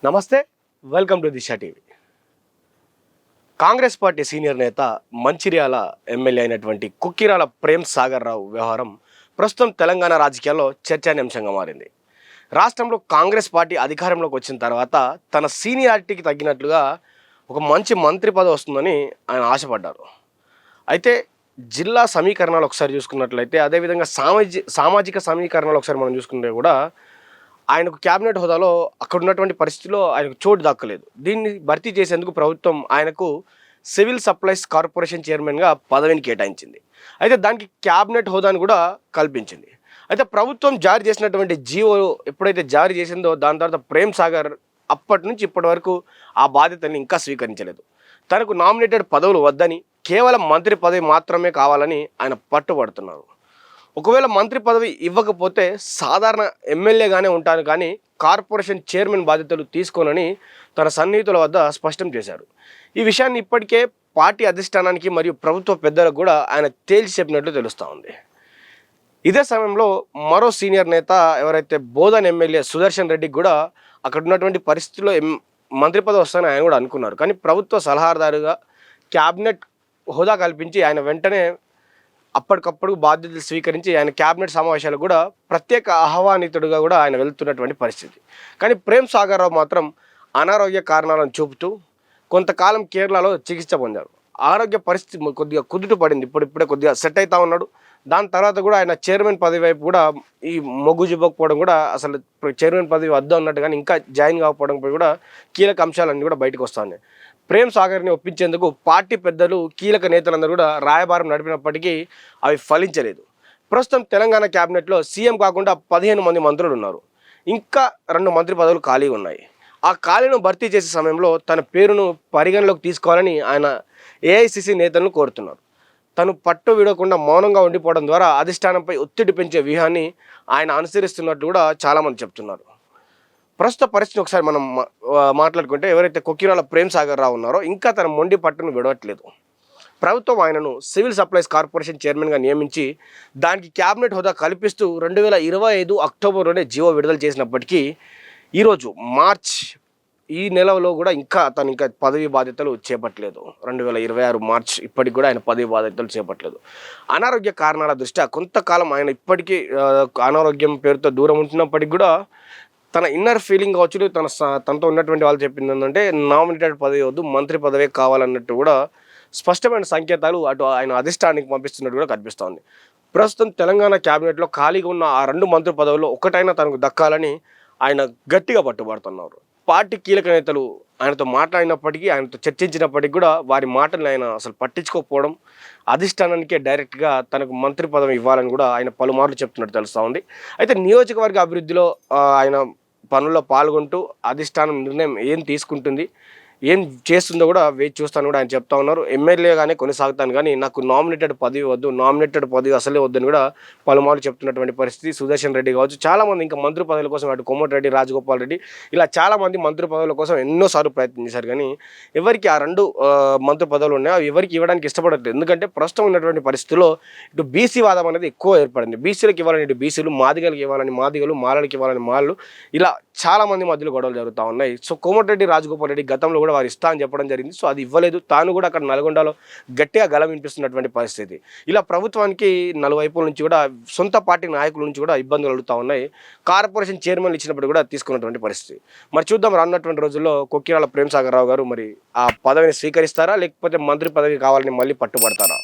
నమస్తే, welcome to Disha TV. Congress party senior నేత Mancherial MLA అయినటువంటి కుక్కిరాల ప్రేమ్ సాగర్ రావు వ్యవహారం ప్రస్తుతం తెలంగాణ రాజకీయాల్లో చర్చానీయాంశంగా మారింది. రాష్ట్రంలో కాంగ్రెస్ పార్టీ అధికారంలోకి వచ్చిన తర్వాత తన సీనియారిటీకి తగ్గినట్లుగా ఒక మంచి మంత్రి పదవి వస్తుందని ఆయన ఆశపడ్డారు. అయితే జిల్లా సమీకరణాలు ఒకసారి చూసుకున్నట్లయితే, అదేవిధంగా సామాజిక సమీకరణాలు ఒకసారి మనం చూసుకుంటే కూడా ఆయనకు క్యాబినెట్ హోదాలో అక్కడ ఉన్నటువంటి పరిస్థితిలో ఆయనకు చోటు దక్కలేదు. దీన్ని భర్తీ చేసేందుకు ప్రభుత్వం ఆయనకు సివిల్ సప్లైస్ కార్పొరేషన్ చైర్మన్గా పదవిని కేటాయించింది. అయితే దానికి క్యాబినెట్ హోదాను కూడా కల్పించింది. అయితే ప్రభుత్వం జారీ చేసినటువంటి జీవో ఎప్పుడైతే జారీ చేసిందో దాని తర్వాత ప్రేమ్ సాగర్ అప్పటి నుంచి ఇప్పటి వరకు ఆ బాధ్యతల్ని ఇంకా స్వీకరించలేదు. తనకు నామినేటెడ్ పదవులు వద్దని, కేవలం మంత్రి పదవి మాత్రమే కావాలని ఆయన పట్టుబడుతున్నారు. ఒకవేళ మంత్రి పదవి ఇవ్వకపోతే సాధారణ ఎమ్మెల్యేగానే ఉంటాను కానీ కార్పొరేషన్ చైర్మన్ బాధ్యతలు తీసుకోనని తన సన్నిహితుల వద్ద స్పష్టం చేశారు. ఈ విషయాన్ని ఇప్పటికే పార్టీ అధిష్టానానికి మరియు ప్రభుత్వ పెద్దలకు కూడా ఆయన తేల్చి చెప్పినట్లు తెలుస్తూ ఉంది. ఇదే సమయంలో మరో సీనియర్ నేత ఎవరైతే బోధన్ ఎమ్మెల్యే సుదర్శన్ రెడ్డికి కూడా అక్కడ ఉన్నటువంటి పరిస్థితుల్లో మంత్రి పదవి వస్తానని ఆయన కూడా అనుకున్నారు. కానీ ప్రభుత్వ సలహాదారుగా క్యాబినెట్ హోదా కల్పించి ఆయన వెంటనే అప్పటికప్పుడు బాధ్యతలు స్వీకరించి ఆయన క్యాబినెట్ సమావేశాలకు కూడా ప్రత్యేక ఆహ్వానితుడిగా కూడా ఆయన వెళ్తున్నటువంటి పరిస్థితి. కానీ ప్రేమ్ సాగర్ రావు మాత్రం అనారోగ్య కారణాలను చూపుతూ కొంతకాలం కేరళలో చికిత్స పొందారు. ఆరోగ్య పరిస్థితి కొద్దిగా కుదుట పడింది, ఇప్పుడిప్పుడే కొద్దిగా సెట్ అవుతా ఉన్నాడు. దాని తర్వాత కూడా ఆయన చైర్మన్ పదవి వైపు కూడా ఈ మొగ్గు చూపకపోవడం కూడా, అసలు చైర్మన్ పదవి వద్దు అన్నట్టు కానీ ఇంకా జాయిన్ కాకపోవడం కూడా కీలక అంశాలన్నీ కూడా బయటకు వస్తూ ఉన్నాయి. ప్రేమ్ సాగర్ని ఒప్పించేందుకు పార్టీ పెద్దలు, కీలక నేతలందరూ కూడా రాయబారం నడిపినప్పటికీ అవి ఫలించలేదు. ప్రస్తుతం తెలంగాణ క్యాబినెట్లో సీఎం కాకుండా 15 మంది మంత్రులు ఉన్నారు. ఇంకా 2 మంత్రి పదవులు ఖాళీ ఉన్నాయి. ఆ ఖాళీను భర్తీ చేసే సమయంలో తన పేరును పరిగణలోకి తీసుకోవాలని ఆయన ఏఐసిసి నేతలను కోరుతున్నారు. తను పట్టు విడకుండా మౌనంగా ఉండిపోవడం ద్వారా అధిష్టానంపై ఒత్తిడి పెంచే వ్యూహాన్ని ఆయన అనుసరిస్తున్నట్టు కూడా చాలామంది చెప్తున్నారు. ప్రస్తుత పరిస్థితిని ఒకసారి మనం మాట్లాడుకుంటే, ఎవరైతే కుక్కిరాల ప్రేమ్ సాగర్ రావు ఉన్నారో ఇంకా తన మొండి పట్టును విడవట్లేదు. ప్రభుత్వం ఆయనను సివిల్ సప్లైస్ కార్పొరేషన్ చైర్మన్గా నియమించి దానికి క్యాబినెట్ హోదా కల్పిస్తూ 2025 అక్టోబర్లోనే జీవో విడుదల చేసినప్పటికీ ఈరోజు ఈ నెలలో కూడా తను ఇంకా పదవి బాధ్యతలు చేపట్టలేదు. 2026 మార్చ్ ఇప్పటికి కూడా ఆయన పదవి బాధ్యతలు చేపట్టలేదు. అనారోగ్య కారణాల దృష్ట్యా కొంతకాలం ఆయన ఇప్పటికీ అనారోగ్యం పేరుతో దూరం ఉంటున్నప్పటికీ కూడా తన ఇన్నర్ ఫీలింగ్ కావచ్చు, తనతో ఉన్నటువంటి వాళ్ళు చెప్పింది ఏంటంటే నామినేటెడ్ పదవి వద్దు, మంత్రి పదవే కావాలన్నట్టు కూడా స్పష్టమైన సంకేతాలు అటు ఆయన అధిష్టానానికి పంపిస్తున్నట్టు కూడా కనిపిస్తోంది. ప్రస్తుతం తెలంగాణ క్యాబినెట్లో ఖాళీగా ఉన్న ఆ 2 మంత్రి పదవుల్లో ఒకటైనా తనకు దక్కాలని ఆయన గట్టిగా పట్టుబడుతున్నారు. పార్టీ కీలక నేతలు ఆయనతో మాట్లాడినప్పటికీ, ఆయనతో చర్చించినప్పటికీ కూడా వారి మాటలు ఆయన అసలు పట్టించుకోకపోవడం, అధిష్టానానికే డైరెక్ట్గా తనకు మంత్రి పదవి ఇవ్వాలని కూడా ఆయన పలుమార్లు చెప్తున్నట్టు తెలుస్తూ ఉంది. అయితే నియోజకవర్గ అభివృద్ధిలో ఆయన పనుల్లో పాల్గొంటూ అధిష్టానం నిర్ణయం ఏం తీసుకుంటుంది, ఏం చేస్తుందో కూడా వేచి చూస్తాను కూడా ఆయన చెప్తా ఉన్నారు. ఎమ్మెల్యేగానే కొనసాగుతాను కానీ నాకు నామినేటెడ్ పదవి వద్దు, నామినేటెడ్ పదవి అసలే వద్దని కూడా పలుమార్లు చెప్తున్నటువంటి పరిస్థితి. సుదర్శన్ రెడ్డి కావచ్చు, చాలామంది ఇంకా మంత్రి పదవుల కోసం అటు కోమటిరెడ్డి, రాజగోపాల్ రెడ్డి ఇలా చాలామంది మంత్రి పదవుల కోసం ఎన్నోసార్లు ప్రయత్నం చేశారు. కానీ ఎవరికి ఆ 2 మంత్రి పదవులు ఉన్నాయో అవి ఎవరికి ఇవ్వడానికి ఇష్టపడట్లేదు. ఎందుకంటే ప్రస్తుతం ఉన్నటువంటి పరిస్థితుల్లో ఇటు బీసీ వాదం అనేది ఎక్కువ ఏర్పడింది. బీసీలకు ఇవ్వాలని ఇటు బీసీలు, మాదిగలకు ఇవ్వాలని మాదిగలు, మాలలకు ఇవ్వాలని మాలలు, ఇలా చాలామంది మధ్యలో గొడవలు జరుగుతూ ఉన్నాయి. సో కోమటిరెడ్డి, రాజగోపాల్ రెడ్డి గతంలో కూడా వారు ఇస్తా అని చెప్పడం జరిగింది. సో అది ఇవ్వలేదు. తాను కూడా అక్కడ నల్గొండలో గట్టిగా గలం వినిపిస్తున్నటువంటి పరిస్థితి. ఇలా ప్రభుత్వానికి నలువైపుల నుంచి కూడా, సొంత పార్టీ నాయకుల నుంచి కూడా ఇబ్బందులు కలుగుతూ ఉన్నాయి. కార్పొరేషన్ చైర్మన్ ఇచ్చినప్పుడు కూడా తీసుకున్నటువంటి పరిస్థితి. మరి చూద్దాం రానున్నటువంటి రోజుల్లో కుక్కిరాల ప్రేమ్ సాగర్ రావు గారు మరి ఆ పదవిని స్వీకరిస్తారా, లేకపోతే మంత్రి పదవి కావాలని మళ్ళీ పట్టుబడతారా?